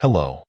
Hello.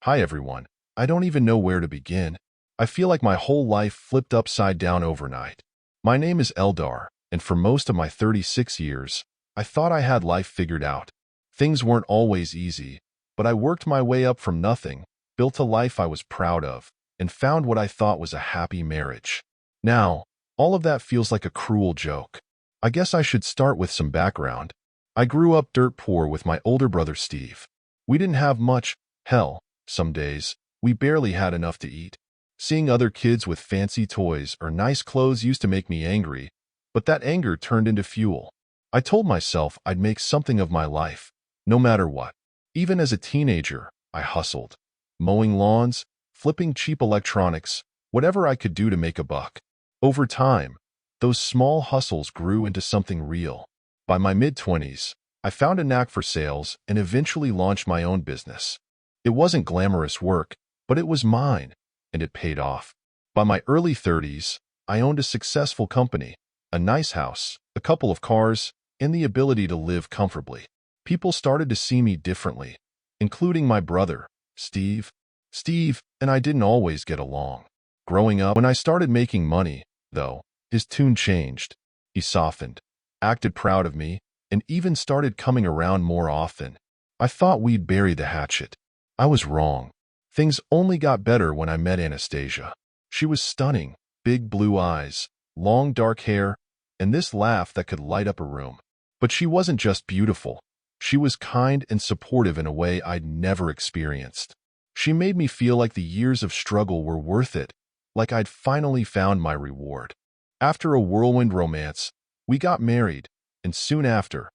Hi, everyone. I don't even know where to begin. I feel like my whole life flipped upside down overnight. My name is Eldar, and for most of my 36 years, I thought I had life figured out. Things weren't always easy, but I worked my way up from nothing, built a life I was proud of, and found what I thought was a happy marriage. Now, all of that feels like a cruel joke. I guess I should start with some background. I grew up dirt poor with my older brother Steve. We didn't have much. Hell, some days, we barely had enough to eat. Seeing other kids with fancy toys or nice clothes used to make me angry, but that anger turned into fuel. I told myself I'd make something of my life, no matter what. Even as a teenager, I hustled. Mowing lawns, flipping cheap electronics, whatever I could do to make a buck. Over time, those small hustles grew into something real. By my mid-20s, I found a knack for sales and eventually launched my own business. It wasn't glamorous work, but it was mine, and it paid off. By my early 30s, I owned a successful company, a nice house, a couple of cars, and the ability to live comfortably. People started to see me differently, including my brother, Steve. Steve and I didn't always get along. Growing up, when I started making money, though, his tune changed. He softened, acted proud of me, and even started coming around more often. I thought we'd bury the hatchet. I was wrong. Things only got better when I met Anastasia. She was stunning, big blue eyes, long dark hair, and this laugh that could light up a room. But she wasn't just beautiful. She was kind and supportive in a way I'd never experienced. She made me feel like the years of struggle were worth it, like I'd finally found my reward. After a whirlwind romance, we got married, and soon after,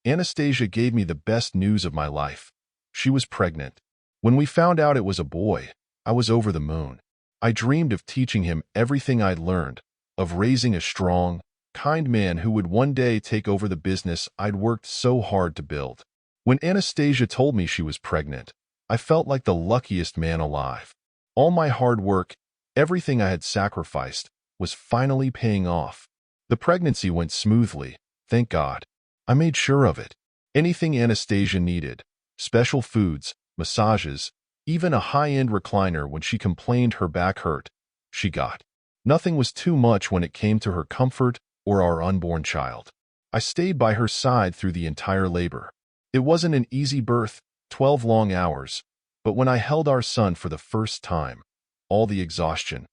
Anastasia gave me the best news of my life. She was pregnant. When we found out it was a boy, I was over the moon. I dreamed of teaching him everything I'd learned, of raising a strong, kind man who would one day take over the business I'd worked so hard to build. When Anastasia told me she was pregnant, I felt like the luckiest man alive. All my hard work, everything I had sacrificed, was finally paying off. The pregnancy went smoothly, thank God. I made sure of it. Anything Anastasia needed, special foods, massages, even a high-end recliner when she complained her back hurt, she got. Nothing was too much when it came to her comfort or our unborn child. I stayed by her side through the entire labor. It wasn't an easy birth, 12 long hours, but when I held our son for the first time, all the exhaustion,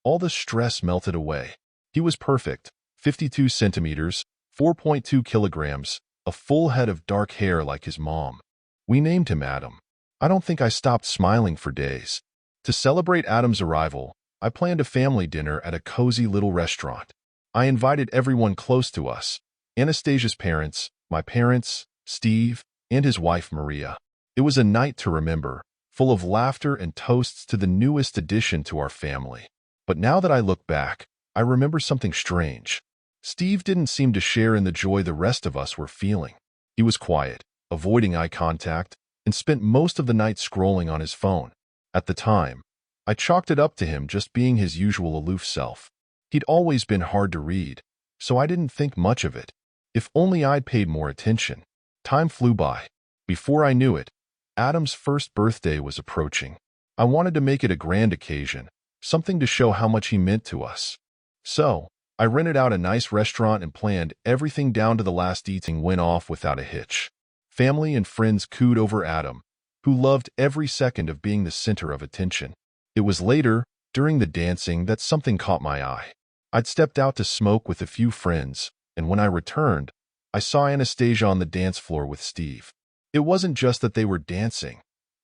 all the stress melted away. He was perfect, 52 centimeters, 4.2 kilograms, a full head of dark hair like his mom. We named him Adam. I don't think I stopped smiling for days. To celebrate Adam's arrival, I planned a family dinner at a cozy little restaurant. I invited everyone close to us, Anastasia's parents, my parents, Steve, and his wife Maria. It was a night to remember, full of laughter and toasts to the newest addition to our family. But now that I look back, I remember something strange. Steve didn't seem to share in the joy the rest of us were feeling. He was quiet, avoiding eye contact, and spent most of the night scrolling on his phone. At the time, I chalked it up to him just being his usual aloof self. He'd always been hard to read, so I didn't think much of it. If only I'd paid more attention. Time flew by. Before I knew it, Adam's first birthday was approaching. I wanted to make it a grand occasion, something to show how much he meant to us. So, I rented out a nice restaurant and planned everything down to the last eating went off without a hitch. Family and friends cooed over Adam, who loved every second of being the center of attention. It was later, during the dancing, that something caught my eye. I'd stepped out to smoke with a few friends, and when I returned, I saw Anastasia on the dance floor with Steve. It wasn't just that they were dancing.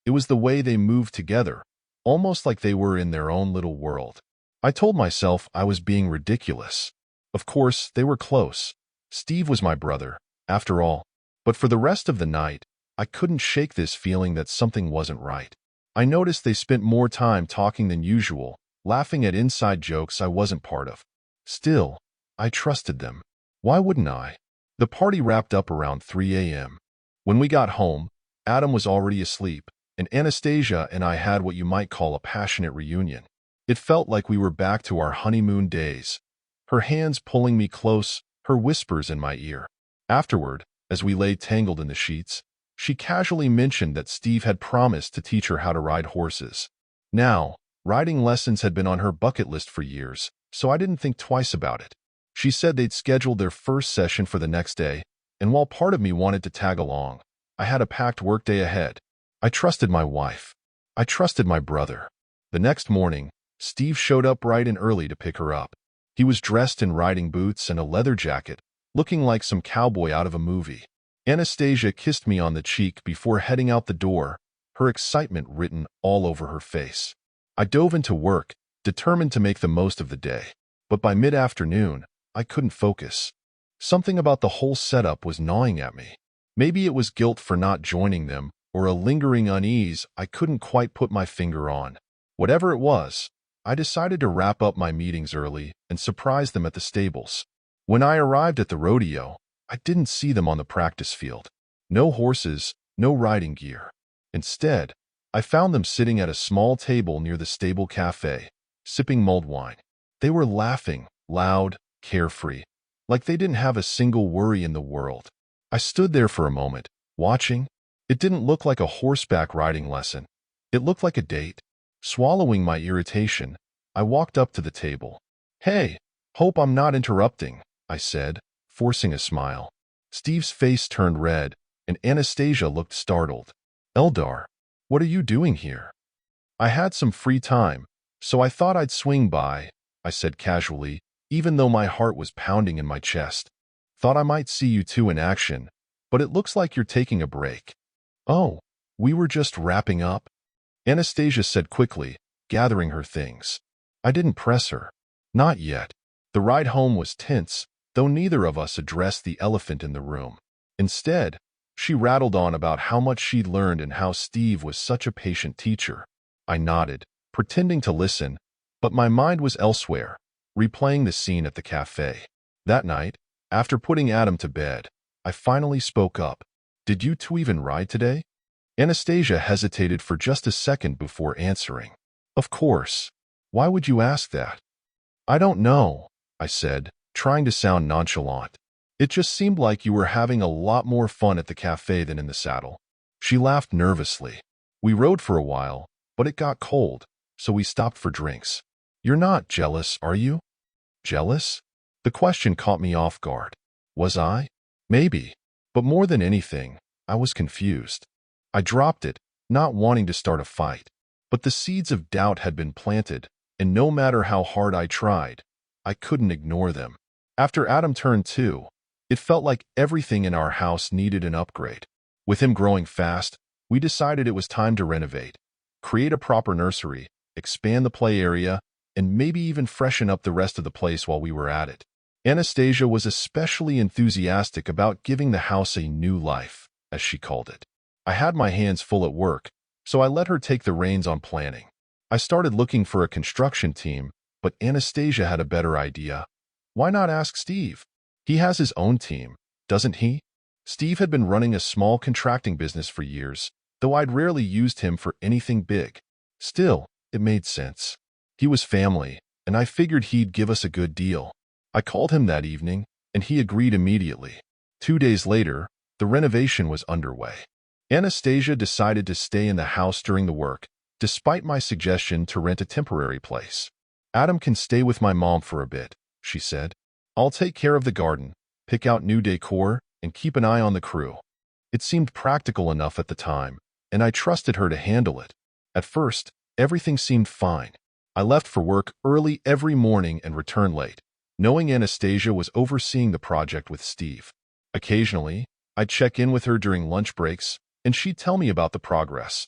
It was the way they moved together, almost like they were in their own little world. I told myself I was being ridiculous. Of course, they were close. Steve was my brother, after all. But for the rest of the night, I couldn't shake this feeling that something wasn't right. I noticed they spent more time talking than usual, laughing at inside jokes I wasn't part of. Still, I trusted them. Why wouldn't I? The party wrapped up around 3 a.m. When we got home, Adam was already asleep, and Anastasia and I had what you might call a passionate reunion. It felt like we were back to our honeymoon days, her hands pulling me close, her whispers in my ear. Afterward, as we lay tangled in the sheets, She casually mentioned that Steve had promised to teach her how to ride horses. Now, riding lessons had been on her bucket list for years, so I didn't think twice about it. She said they'd scheduled their first session for the next day, and while part of me wanted to tag along, I had a packed workday ahead. I trusted my wife. I trusted my brother. The next morning, Steve showed up bright and early to pick her up. He was dressed in riding boots and a leather jacket, looking like some cowboy out of a movie. Anastasia kissed me on the cheek before heading out the door, her excitement written all over her face. I dove into work, determined to make the most of the day. But by mid-afternoon, I couldn't focus. Something about the whole setup was gnawing at me. Maybe it was guilt for not joining them, or a lingering unease I couldn't quite put my finger on. Whatever it was, I decided to wrap up my meetings early and surprise them at the stables. When I arrived at the rodeo, I didn't see them on the practice field. No horses, no riding gear. Instead, I found them sitting at a small table near the stable cafe, sipping mulled wine. They were laughing, loud, carefree, like they didn't have a single worry in the world. I stood there for a moment, watching. It didn't look like a horseback riding lesson. It looked like a date. Swallowing my irritation, I walked up to the table. "Hey, hope I'm not interrupting," I said, forcing a smile. Steve's face turned red, and Anastasia looked startled. "Eldar, what are you doing here?" "I had some free time, so I thought I'd swing by," I said casually, even though my heart was pounding in my chest. "Thought I might see you two in action, but it looks like you're taking a break." "Oh, we were just wrapping up," Anastasia said quickly, gathering her things. I didn't press her. Not yet. The ride home was tense, though neither of us addressed the elephant in the room. Instead, she rattled on about how much she'd learned and how Steve was such a patient teacher. I nodded, pretending to listen, but my mind was elsewhere, replaying the scene at the cafe. That night, after putting Adam to bed, I finally spoke up. "Did you two even ride today?" Anastasia hesitated for just a second before answering. "Of course. Why would you ask that?" "I don't know," I said, trying to sound nonchalant. "It just seemed like you were having a lot more fun at the cafe than in the saddle." She laughed nervously. "We rode for a while, but it got cold, so we stopped for drinks." "You're not jealous, are you?" "Jealous?" The question caught me off guard. Was I? Maybe. But more than anything, I was confused. I dropped it, not wanting to start a fight. But the seeds of doubt had been planted, and no matter how hard I tried, I couldn't ignore them. After Adam turned 2, it felt like everything in our house needed an upgrade. With him growing fast, we decided it was time to renovate, create a proper nursery, expand the play area, and maybe even freshen up the rest of the place while we were at it. Anastasia was especially enthusiastic about giving the house a new life, as she called it. I had my hands full at work, so I let her take the reins on planning. I started looking for a construction team, but Anastasia had a better idea. Why not ask Steve? He has his own team, doesn't he? Steve had been running a small contracting business for years, though I'd rarely used him for anything big. Still, it made sense. He was family, and I figured he'd give us a good deal. I called him that evening, and he agreed immediately. 2 days later, the renovation was underway. Anastasia decided to stay in the house during the work, despite my suggestion to rent a temporary place. "Adam can stay with my mom for a bit," she said. "I'll take care of the garden, pick out new decor, and keep an eye on the crew." It seemed practical enough at the time, and I trusted her to handle it. At first, everything seemed fine. I left for work early every morning and returned late, knowing Anastasia was overseeing the project with Steve. Occasionally, I'd check in with her during lunch breaks, and she'd tell me about the progress.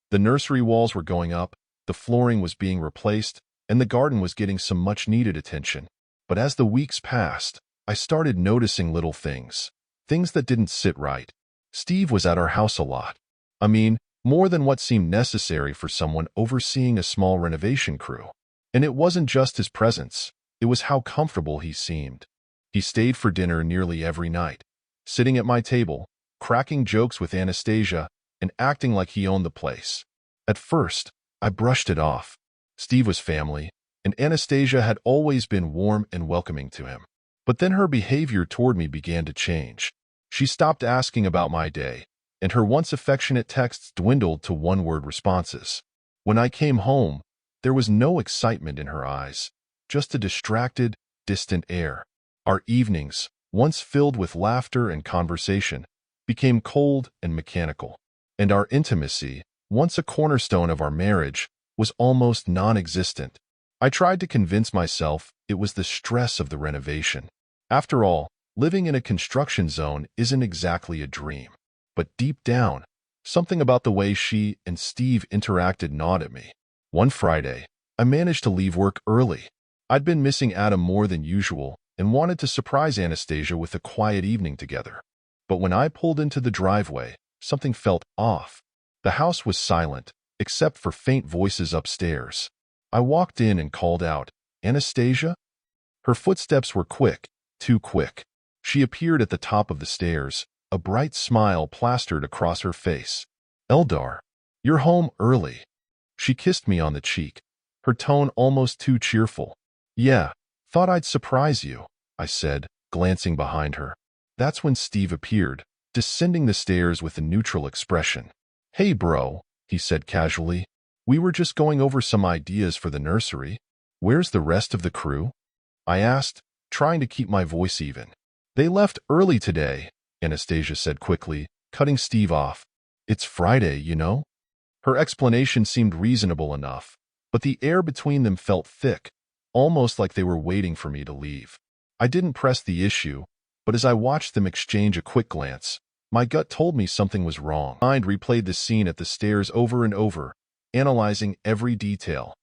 The nursery walls were going up, the flooring was being replaced, and the garden was getting some much-needed attention. But as the weeks passed, I started noticing little things that didn't sit right. Steve was at our house a lot. I mean, more than what seemed necessary for someone overseeing a small renovation crew. And it wasn't just his presence, it was how comfortable he seemed. He stayed for dinner nearly every night, sitting at my table, cracking jokes with Anastasia, and acting like he owned the place. At first, I brushed it off. Steve was family, and Anastasia had always been warm and welcoming to him. But then her behavior toward me began to change. She stopped asking about my day, and her once affectionate texts dwindled to one-word responses. When I came home, there was no excitement in her eyes, just a distracted, distant air. Our evenings, once filled with laughter and conversation, became cold and mechanical, and our intimacy, once a cornerstone of our marriage, was almost non-existent. I tried to convince myself it was the stress of the renovation. After all, living in a construction zone isn't exactly a dream. But deep down, something about the way she and Steve interacted gnawed at me. One Friday, I managed to leave work early. I'd been missing Adam more than usual and wanted to surprise Anastasia with a quiet evening together. But when I pulled into the driveway, something felt off. The house was silent, except for faint voices upstairs. I walked in and called out, "Anastasia?" Her footsteps were quick, too quick. She appeared at the top of the stairs, a bright smile plastered across her face. "Eldar, you're home early." She kissed me on the cheek, her tone almost too cheerful. "Yeah, thought I'd surprise you," I said, glancing behind her. That's when Steve appeared, descending the stairs with a neutral expression. "Hey, bro," he said casually. "We were just going over some ideas for the nursery. Where's the rest of the crew?" I asked, trying to keep my voice even. "They left early today," Anastasia said quickly, cutting Steve off. "It's Friday, you know?" Her explanation seemed reasonable enough, but the air between them felt thick, almost like they were waiting for me to leave. I didn't press the issue, but as I watched them exchange a quick glance, my gut told me something was wrong. My mind replayed the scene at the stairs over and over, analyzing every detail.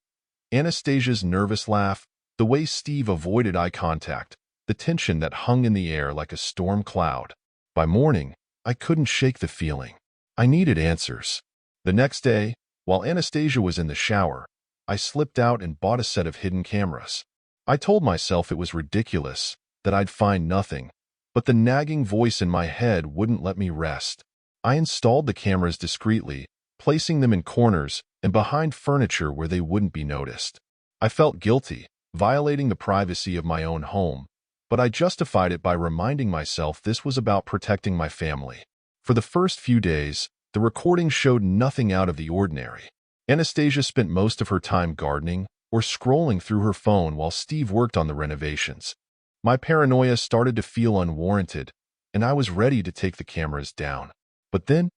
Anastasia's nervous laugh, the way Steve avoided eye contact, the tension that hung in the air like a storm cloud. By morning, I couldn't shake the feeling. I needed answers. The next day, while Anastasia was in the shower, I slipped out and bought a set of hidden cameras. I told myself it was ridiculous, that I'd find nothing, but the nagging voice in my head wouldn't let me rest. I installed the cameras discreetly, placing them in corners and behind furniture where they wouldn't be noticed. I felt guilty, violating the privacy of my own home, but I justified it by reminding myself this was about protecting my family. For the first few days, the recording showed nothing out of the ordinary. Anastasia spent most of her time gardening or scrolling through her phone while Steve worked on the renovations. My paranoia started to feel unwarranted, and I was ready to take the cameras down. But then,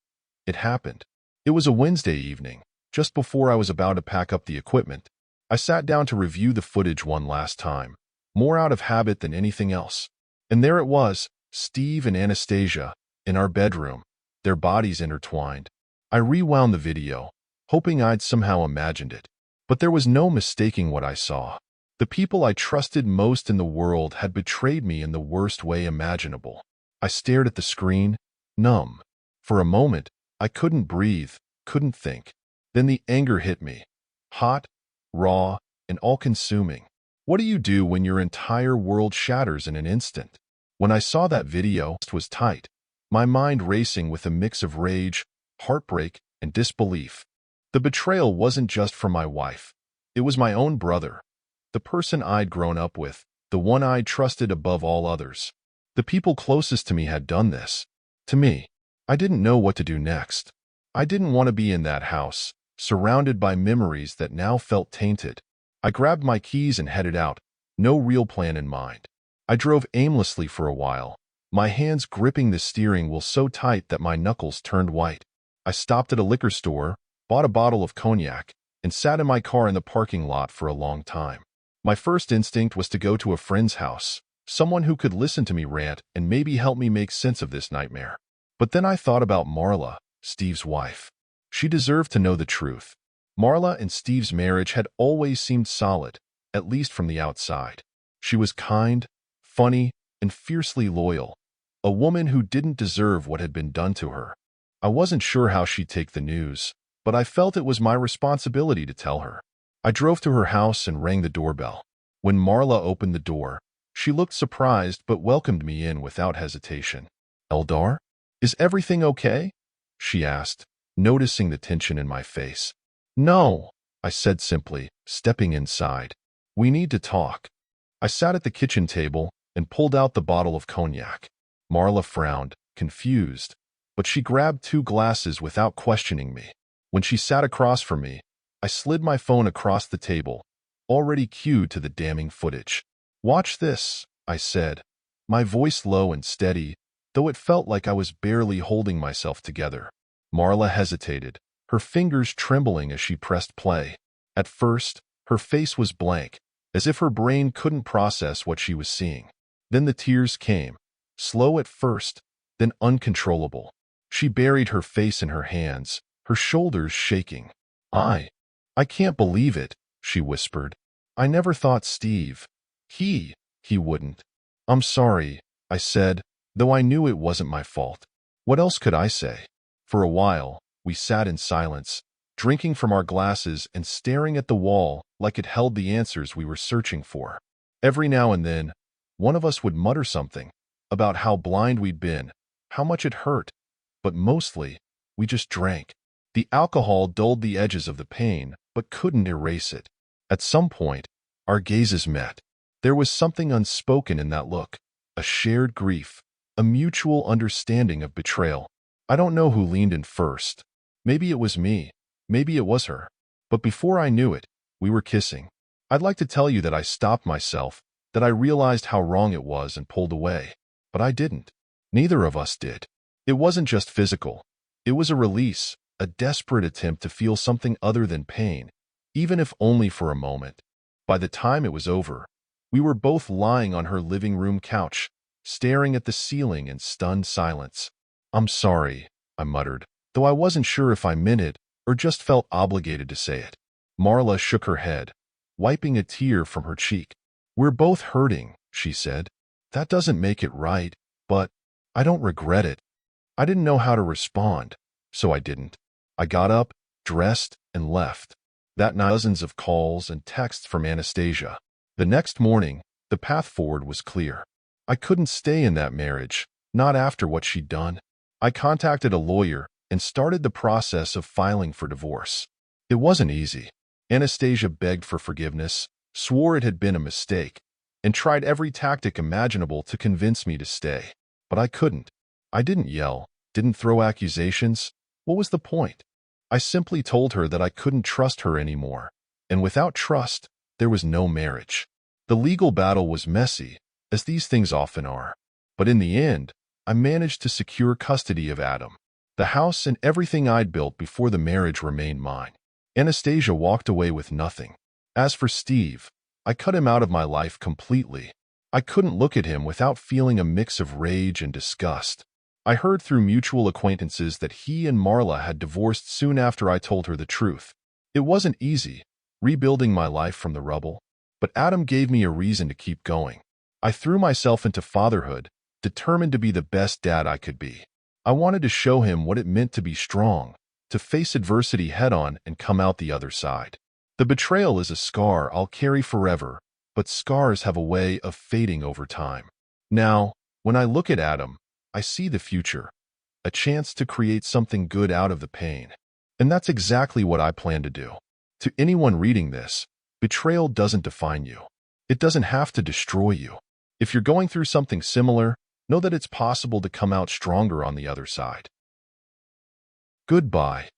it happened. It was a Wednesday evening, just before I was about to pack up the equipment. I sat down to review the footage one last time, more out of habit than anything else. And there it was, Steve and Anastasia, in our bedroom, their bodies intertwined. I rewound the video, hoping I'd somehow imagined it. But there was no mistaking what I saw. The people I trusted most in the world had betrayed me in the worst way imaginable. I stared at the screen, numb. For a moment, I couldn't breathe, couldn't think. Then the anger hit me. Hot, raw, and all-consuming. What do you do when your entire world shatters in an instant? When I saw that video, it was tight, my mind racing with a mix of rage, heartbreak, and disbelief. The betrayal wasn't just from my wife. It was my own brother, the person I'd grown up with, the one I'd trusted above all others. The people closest to me had done this. To me, I didn't know what to do next. I didn't want to be in that house, surrounded by memories that now felt tainted. I grabbed my keys and headed out, no real plan in mind. I drove aimlessly for a while, my hands gripping the steering wheel so tight that my knuckles turned white. I stopped at a liquor store, bought a bottle of cognac, and sat in my car in the parking lot for a long time. My first instinct was to go to a friend's house, someone who could listen to me rant and maybe help me make sense of this nightmare. But then I thought about Marla, Steve's wife. She deserved to know the truth. Marla and Steve's marriage had always seemed solid, at least from the outside. She was kind, funny, and fiercely loyal, a woman who didn't deserve what had been done to her. I wasn't sure how she'd take the news, but I felt it was my responsibility to tell her. I drove to her house and rang the doorbell. When Marla opened the door, she looked surprised but welcomed me in without hesitation. "Eldar, is everything okay?" she asked, noticing the tension in my face. "No," I said simply, stepping inside. "We need to talk." I sat at the kitchen table and pulled out the bottle of cognac. Marla frowned, confused. but she grabbed 2 glasses without questioning me. When she sat across from me, I slid my phone across the table, already cued to the damning footage. "Watch this," I said, my voice low and steady, though it felt like I was barely holding myself together. Marla hesitated, her fingers trembling as she pressed play. At first, her face was blank, as if her brain couldn't process what she was seeing. Then the tears came, slow at first, then uncontrollable. She buried her face in her hands, her shoulders shaking. I can't believe it," she whispered. "I never thought Steve. He wouldn't." "I'm sorry," I said, though I knew it wasn't my fault. What else could I say? For a while, we sat in silence, drinking from our glasses and staring at the wall like it held the answers we were searching for. Every now and then, one of us would mutter something about how blind we'd been, how much it hurt, but mostly, we just drank. The alcohol dulled the edges of the pain, but couldn't erase it. At some point, our gazes met. There was something unspoken in that look, a shared grief, a mutual understanding of betrayal. I don't know who leaned in first. Maybe it was me, maybe it was her. But before I knew it, we were kissing. I'd like to tell you that I stopped myself, that I realized how wrong it was and pulled away. But I didn't. Neither of us did. It wasn't just physical. It was a release, a desperate attempt to feel something other than pain, even if only for a moment. By the time it was over, we were both lying on her living room couch, staring at the ceiling in stunned silence. "I'm sorry," I muttered, though I wasn't sure if I meant it or just felt obligated to say it. Marla shook her head, wiping a tear from her cheek. "We're both hurting," she said. "That doesn't make it right, but I don't regret it." I didn't know how to respond, so I didn't. I got up, dressed, and left. That night, dozens of calls and texts from Anastasia. The next morning, the path forward was clear. I couldn't stay in that marriage, not after what she'd done. I contacted a lawyer and started the process of filing for divorce. It wasn't easy. Anastasia begged for forgiveness, swore it had been a mistake, and tried every tactic imaginable to convince me to stay. But I couldn't. I didn't yell, didn't throw accusations. What was the point? I simply told her that I couldn't trust her anymore, and without trust, there was no marriage. The legal battle was messy, as these things often are. But in the end, I managed to secure custody of Adam. The house and everything I'd built before the marriage remained mine. Anastasia walked away with nothing. As for Steve, I cut him out of my life completely. I couldn't look at him without feeling a mix of rage and disgust. I heard through mutual acquaintances that he and Marla had divorced soon after I told her the truth. It wasn't easy, rebuilding my life from the rubble, but Adam gave me a reason to keep going. I threw myself into fatherhood, determined to be the best dad I could be. I wanted to show him what it meant to be strong, to face adversity head-on and come out the other side. The betrayal is a scar I'll carry forever, but scars have a way of fading over time. Now, when I look at Adam, I see the future, a chance to create something good out of the pain. And that's exactly what I plan to do. To anyone reading this, betrayal doesn't define you. It doesn't have to destroy you. If you're going through something similar, know that it's possible to come out stronger on the other side. Goodbye.